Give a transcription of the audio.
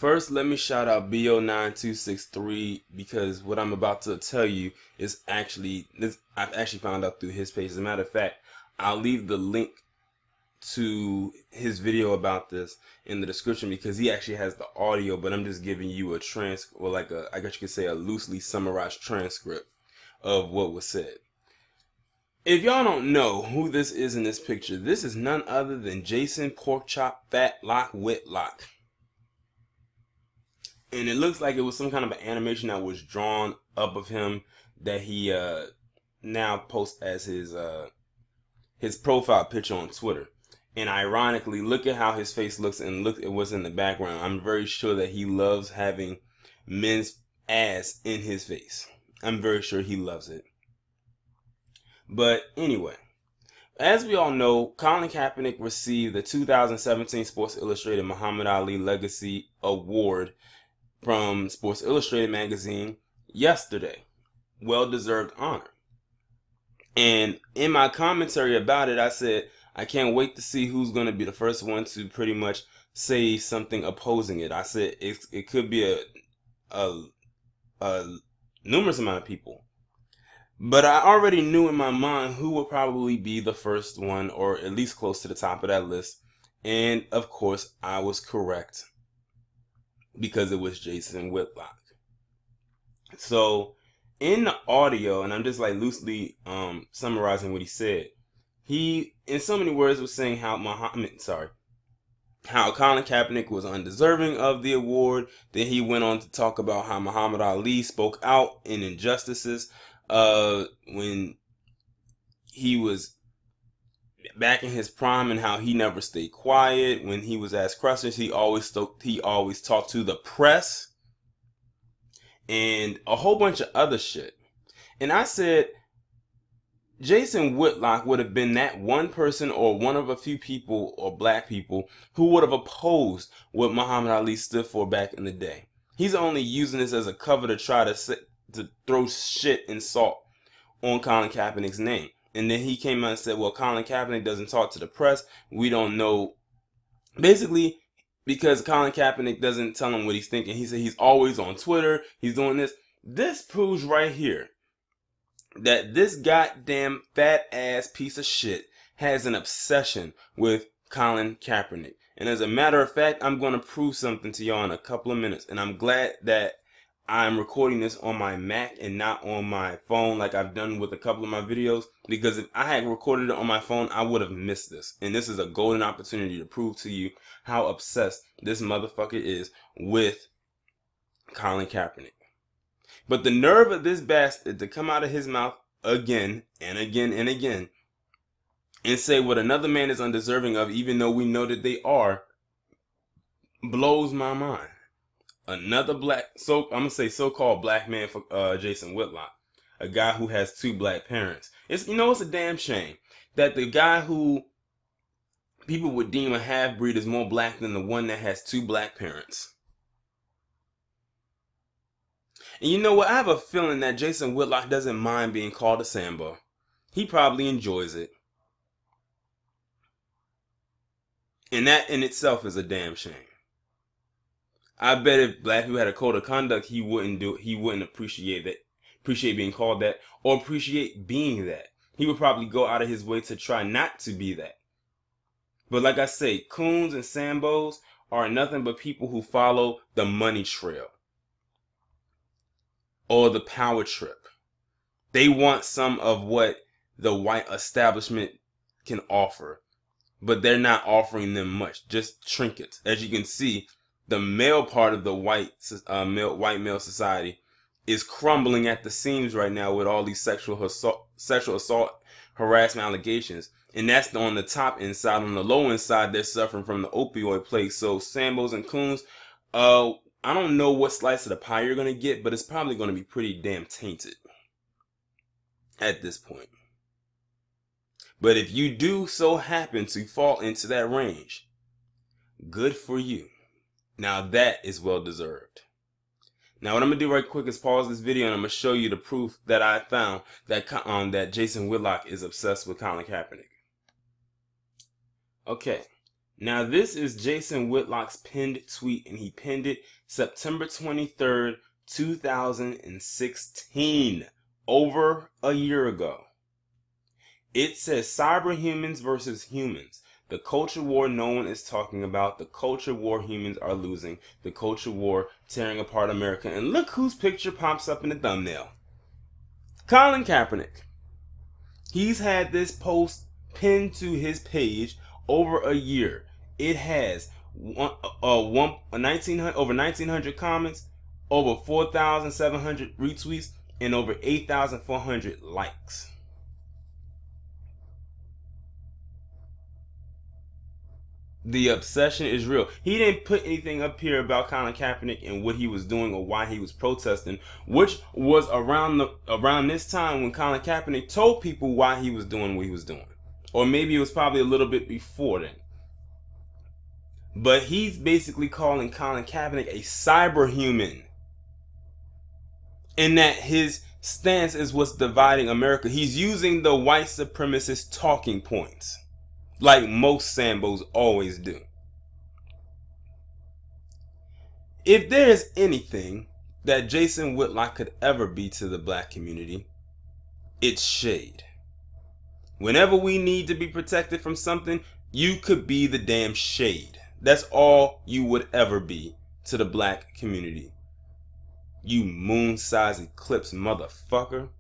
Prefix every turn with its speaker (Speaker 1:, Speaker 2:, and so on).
Speaker 1: First, let me shout out BO9263 because what I'm about to tell you is I've actually found out through his page. As a matter of fact, I'll leave the link to his video about this in the description because he actually has the audio, but I'm just giving you a I guess you could say a loosely summarized transcript of what was said. If y'all don't know who this is in this picture, this is none other than Jason Porkchop Fatlock Whitlock. And it looks like it was some kind of an animation that was drawn up of him that he now posts as his profile picture on Twitter. And ironically, look at how his face looks and look at what's in the background. I'm very sure that he loves having men's ass in his face. I'm very sure he loves it. But anyway, as we all know, Colin Kaepernick received the 2017 Sports Illustrated Muhammad Ali Legacy Award from Sports Illustrated magazine yesterday. Well-deserved honor. And in my commentary about it, I said, I can't wait to see who's going to be the first one to pretty much say something opposing it. I said it could be a numerous amount of people. But I already knew in my mind who would probably be the first one, or at least close to the top of that list. And of course, I was correct, because it was Jason Whitlock. So in the audio, and I'm just like loosely summarizing what he said, he in so many words was saying how Colin Kaepernick was undeserving of the award. Then he went on to talk about how Muhammad Ali spoke out in injustices when he was back in his prime, and how he never stayed quiet. When he was asked questions, he always talked to the press and a whole bunch of other shit. And I said, Jason Whitlock would have been that one person, or one of a few people, or black people, who would have opposed what Muhammad Ali stood for back in the day. He's only using this as a cover to try to throw shit and salt on Colin Kaepernick's name. And then he came out and said, well, Colin Kaepernick doesn't talk to the press. We don't know. Basically, because Colin Kaepernick doesn't tell him what he's thinking. He said he's always on Twitter. He's doing this. This proves right here that this goddamn fat ass piece of shit has an obsession with Colin Kaepernick. And as a matter of fact, I'm going to prove something to y'all in a couple of minutes. And I'm glad that I'm recording this on my Mac and not on my phone like I've done with a couple of my videos, because if I had recorded it on my phone, I would have missed this. And this is a golden opportunity to prove to you how obsessed this motherfucker is with Colin Kaepernick. But the nerve of this bastard to come out of his mouth again and again and again and say what another man is undeserving of, even though we know that they are, blows my mind. Another I'm gonna say so-called black man for Jason Whitlock, a guy who has two black parents. It's a damn shame that the guy who people would deem a half-breed is more black than the one that has two black parents. And you know what? I have a feeling that Jason Whitlock doesn't mind being called a Sambo. He probably enjoys it. And that in itself is a damn shame. I bet if black people had a code of conduct, he wouldn't appreciate being called that, or appreciate being that. He would probably go out of his way to try not to be that. But like I say, coons and Sambos are nothing but people who follow the money trail or the power trip. They want some of what the white establishment can offer, but they're not offering them much, just trinkets. As you can see, the male part of the white male society is crumbling at the seams right now with all these sexual assault, harassment allegations. And that's on the top end side. On the low end side, they're suffering from the opioid plague. So Sambos and coons, I don't know what slice of the pie you're going to get, but it's probably going to be pretty damn tainted at this point. But if you do so happen to fall into that range, good for you. Now that is well deserved. Now what I'm going to do right quick is pause this video, and I'm going to show you the proof that I found that Jason Whitlock is obsessed with Colin Kaepernick. Okay, Now, this is Jason Whitlock's pinned tweet, and he pinned it September 23rd, 2016, over a year ago. It says, cyberhumans versus humans. The culture war no one is talking about. The culture war humans are losing. The culture war tearing apart America. And look whose picture pops up in the thumbnail. Colin Kaepernick. He's had this post pinned to his page over a year. It has over 1,900 comments, over 4,700 retweets, and over 8,400 likes. The obsession is real. He didn't put anything up here about Colin Kaepernick and what he was doing or why he was protesting, which was around this time when Colin Kaepernick told people why he was doing what he was doing. Or maybe it was probably a little bit before then. But he's basically calling Colin Kaepernick a cyberhuman. And that his stance is what's dividing America. He's using the white supremacist talking points, like most Sambos always do. If there is anything that Jason Whitlock could ever be to the black community, it's shade. Whenever we need to be protected from something, you could be the damn shade. That's all you would ever be to the black community. You moon-sized eclipse motherfucker.